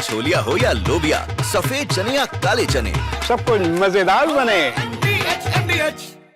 छोलिया हो या लोबिया, सफेद चने या काले चने, सब कुछ मजेदार बने।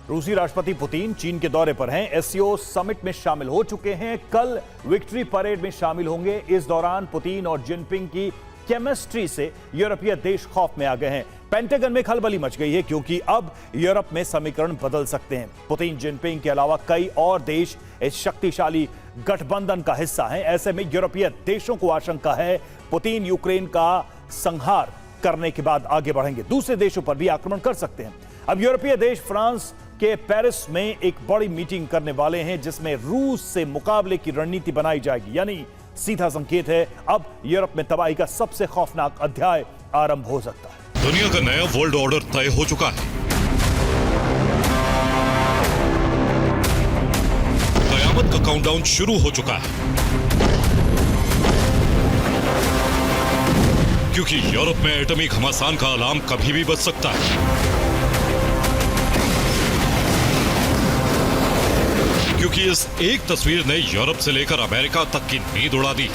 रूसी राष्ट्रपति पुतिन चीन के दौरे पर हैं। एससीओ समिट में शामिल हो चुके हैं। कल विक्ट्री परेड में शामिल होंगे। इस दौरान पुतिन और जिनपिंग की केमिस्ट्री से यूरोपीय देश खौफ में आ गए हैं। पेंटागन में खलबली मच गई है क्योंकि अब यूरोप में समीकरण बदल सकते हैं। पुतिन जिनपिंग के अलावा कई और देश इस शक्तिशाली गठबंधन का हिस्सा हैं। ऐसे में यूरोपीय देशों को आशंका है पुतिन यूक्रेन का संहार करने के बाद आगे बढ़ेंगे, दूसरे देशों पर भी आक्रमण कर सकते हैं। अब यूरोपीय देश फ्रांस के पेरिस में एक बड़ी मीटिंग करने वाले हैं जिसमें रूस से मुकाबले की रणनीति बनाई जाएगी। यानी सीधा संकेत है अब यूरोप में तबाही का सबसे खौफनाक अध्याय आरंभ हो सकता है। दुनिया का नया वर्ल्ड ऑर्डर तय हो चुका है। कयामत का काउंटडाउन शुरू हो चुका है, क्योंकि यूरोप में एटमी घमासान का अलार्म कभी भी बज सकता है। क्योंकि इस एक तस्वीर ने यूरोप से लेकर अमेरिका तक की नींद उड़ा दी।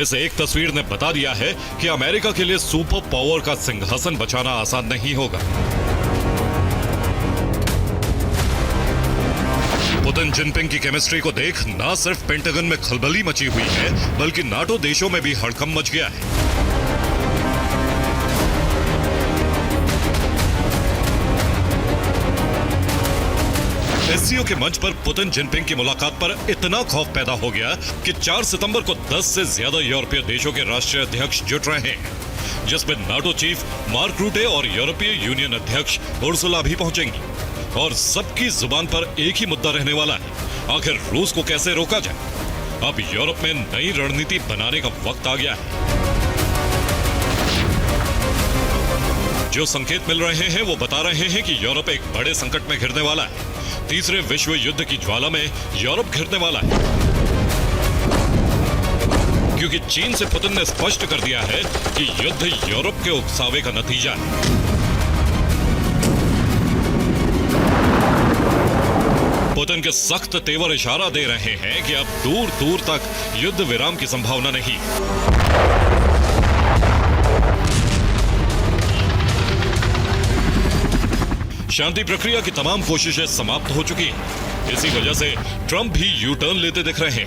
इस एक तस्वीर ने बता दिया है कि अमेरिका के लिए सुपर पावर का सिंहासन बचाना आसान नहीं होगा। पुतिन जिनपिंग की केमिस्ट्री को देख न सिर्फ पेंटागन में खलबली मची हुई है, बल्कि नाटो देशों में भी हड़कंप मच गया है। एससीओ के मंच पर पुतिन जिनपिंग की मुलाकात पर इतना खौफ पैदा हो गया कि 4 सितंबर को 10 से ज्यादा यूरोपीय देशों के राष्ट्रीय अध्यक्ष जुट रहे हैं, जिसमें नाटो चीफ मार्क रूटे और यूरोपीय यूनियन अध्यक्ष उर्सुला भी पहुंचेंगी। और सबकी जुबान पर एक ही मुद्दा रहने वाला है, आखिर रूस को कैसे रोका जाए। अब यूरोप में नई रणनीति बनाने का वक्त आ गया है। जो संकेत मिल रहे हैं वो बता रहे हैं कि यूरोप एक बड़े संकट में घिरने वाला है। तीसरे विश्व युद्ध की ज्वाला में यूरोप घिरने वाला है, क्योंकि चीन से पुतिन ने स्पष्ट कर दिया है कि युद्ध यूरोप के उकसावे का नतीजा है। पुतिन के सख्त तेवर इशारा दे रहे हैं कि अब दूर दूर तक युद्ध विराम की संभावना नहीं। शांति प्रक्रिया की तमाम कोशिशें समाप्त हो चुकी हैं। इसी वजह से ट्रंप भी यू टर्न लेते दिख रहे हैं।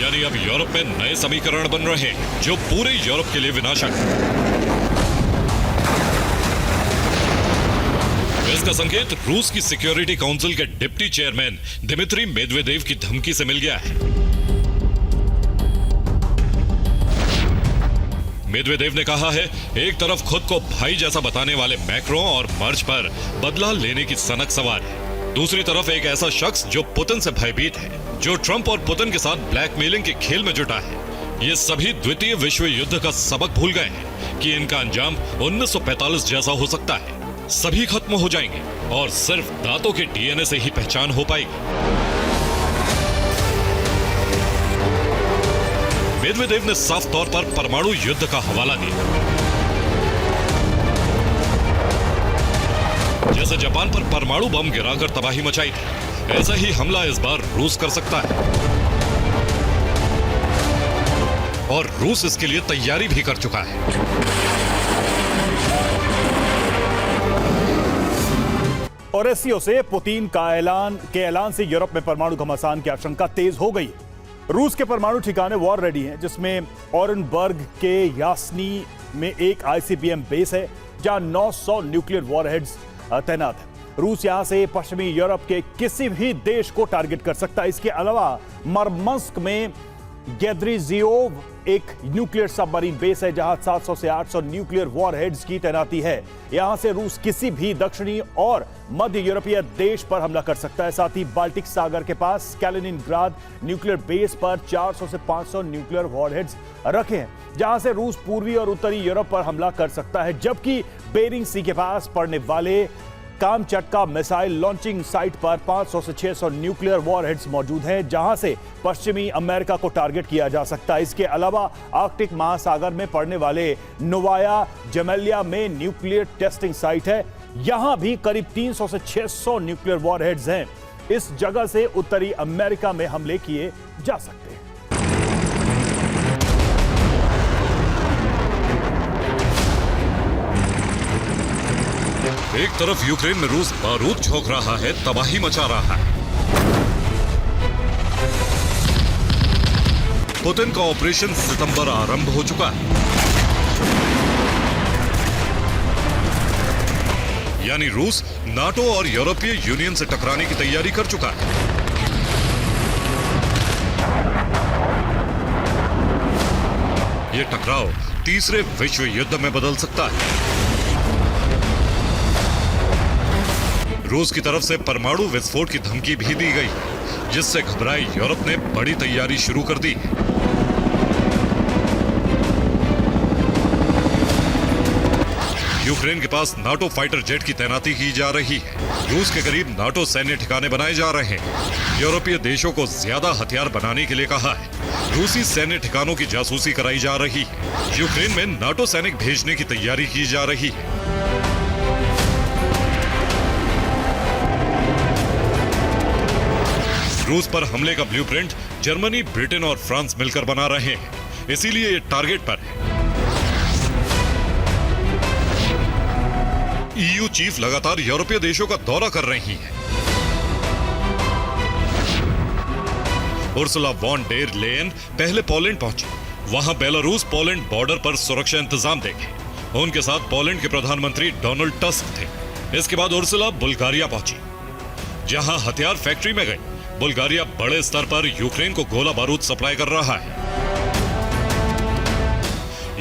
यानी अब यूरोप में नए समीकरण बन रहे हैं जो पूरे यूरोप के लिए विनाशक है। इसका संकेत रूस की सिक्योरिटी काउंसिल के डिप्टी चेयरमैन दिमित्री मेदवेदेव की धमकी से मिल गया है। मेदवेदेव ने कहा है, एक तरफ खुद को भाई जैसा बताने वाले मैक्रों और मर्च पर बदला लेने की सनक सवार है, दूसरी तरफ एक ऐसा शख्स जो पुतिन से भयभीत है, जो ट्रंप और पुतिन के साथ ब्लैकमेलिंग के खेल में जुटा है। ये सभी द्वितीय विश्व युद्ध का सबक भूल गए हैं कि इनका अंजाम 1945 जैसा हो सकता है। सभी खत्म हो जाएंगे और सिर्फ दांतों के डीएनए से ही पहचान हो पाएगी। मेदवेदेव ने साफ तौर पर परमाणु युद्ध का हवाला दिया। जैसे जापान पर परमाणु बम गिराकर तबाही मचाई थी, ऐसा ही हमला इस बार रूस कर सकता है। और रूस इसके लिए तैयारी भी कर चुका है। और एससीओ से पुतिन का ऐलान से यूरोप में परमाणु घमासान की आशंका तेज हो गई। रूस के परमाणु ठिकाने वॉर रेडी हैं, जिसमें ओरेनबर्ग के यासनी में एक आईसीबीएम बेस है जहां 900 न्यूक्लियर वॉरहेड्स तैनात है। रूस यहां से पश्चिमी यूरोप के किसी भी देश को टारगेट कर सकता है। इसके अलावा मरमंस्क में गेद्रिजियोव एक न्यूक्लियर सबमरीन बेस है जहां 700 से 800 न्यूक्लियर वॉरहेड्स की तैनाती है। यहां से रूस किसी भी दक्षिणी और मध्य यूरोपीय देश पर हमला कर सकता है। साथ ही बाल्टिक सागर के पास कैलिनिनग्राड न्यूक्लियर बेस पर 400 से 500 न्यूक्लियर वॉरहेड्स रखे हैं, जहां से रूस पूर्वी और उत्तरी यूरोप पर हमला कर सकता है। जबकि बेरिंग सी के पास पड़ने वाले कामचटका मिसाइल लॉन्चिंग साइट पर 500 से 600 न्यूक्लियर वॉरहेड्स मौजूद हैं, जहां से पश्चिमी अमेरिका को टारगेट किया जा सकता है। इसके अलावा आर्कटिक महासागर में पड़ने वाले नोवाया जेमेलिया में न्यूक्लियर टेस्टिंग साइट है, यहां भी करीब 300 से 600 न्यूक्लियर वॉरहेड्स हैं। इस जगह से उत्तरी अमेरिका में हमले किए जा सकते हैं। एक तरफ यूक्रेन में रूस बारूद झोंक रहा है, तबाही मचा रहा है। पुतिन का ऑपरेशन सितंबर आरंभ हो चुका है, यानी रूस नाटो और यूरोपीय यूनियन से टकराने की तैयारी कर चुका है। यह टकराव तीसरे विश्व युद्ध में बदल सकता है। रूस की तरफ से परमाणु विस्फोट की धमकी भी दी गई, जिससे घबराए यूरोप ने बड़ी तैयारी शुरू कर दी। यूक्रेन के पास नाटो फाइटर जेट की तैनाती की जा रही है। रूस के करीब नाटो सैन्य ठिकाने बनाए जा रहे हैं। यूरोपीय देशों को ज्यादा हथियार बनाने के लिए कहा है। रूसी सैन्य ठिकानों की जासूसी कराई जा रही है। यूक्रेन में नाटो सैनिक भेजने की तैयारी की जा रही है। रूस पर हमले का ब्लूप्रिंट जर्मनी, ब्रिटेन और फ्रांस मिलकर बना रहे हैं, इसीलिए ये टारगेट पर है। ईयू चीफ लगातार यूरोपीय देशों का दौरा कर रही है। उर्सुला वॉन डेर लेयन पहले पोलैंड पहुंची। वहां बेलारूस पोलैंड बॉर्डर पर सुरक्षा इंतजाम देखे। उनके साथ पोलैंड के प्रधानमंत्री डोनाल्ड टस्क थे। इसके बाद उर्सुला बुल्गारिया पहुंची, जहां हथियार फैक्ट्री में गई। बुल्गारिया बड़े स्तर पर यूक्रेन को गोला बारूद सप्लाई कर रहा है।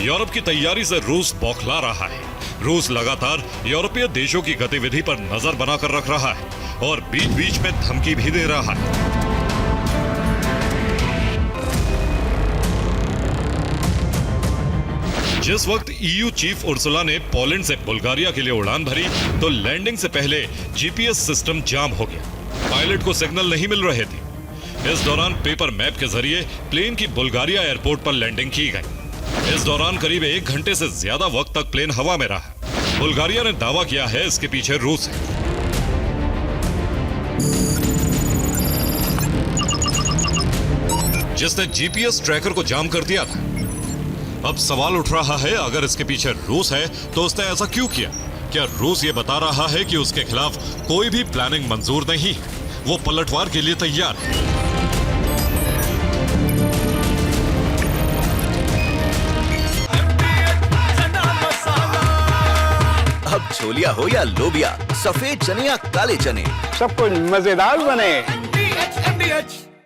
यूरोप की तैयारी से रूस बौखला रहा है। रूस लगातार यूरोपीय देशों की गतिविधि पर नजर बनाकर रख रहा है और बीच बीच में धमकी भी दे रहा है। जिस वक्त ईयू चीफ उर्सुला ने पोलैंड से बुल्गारिया के लिए उड़ान भरी, तो लैंडिंग से पहले जीपीएस सिस्टम जाम हो गया। पायलट को सिग्नल नहीं मिल रहे थे। इस दौरान पेपर मैप के जरिए प्लेन की बुल्गारिया एयरपोर्ट पर लैंडिंग की गई। इस दौरान करीब 1 घंटे से ज्यादा वक्त तक प्लेन हवा में रहा। बुल्गारिया ने दावा किया है इसके पीछे रूस है। जिसने जीपीएस ट्रैकर को जाम कर दिया था। अब सवाल उठ रहा है, अगर इसके पीछे रूस है तो उसने ऐसा क्यों किया? क्या रूस ये बता रहा है कि उसके खिलाफ कोई भी प्लानिंग मंजूर नहीं, वो पलटवार के लिए तैयार है? अब छोलिया हो या लोबिया, सफेद चने या काले चने, सब कुछ मजेदार बने।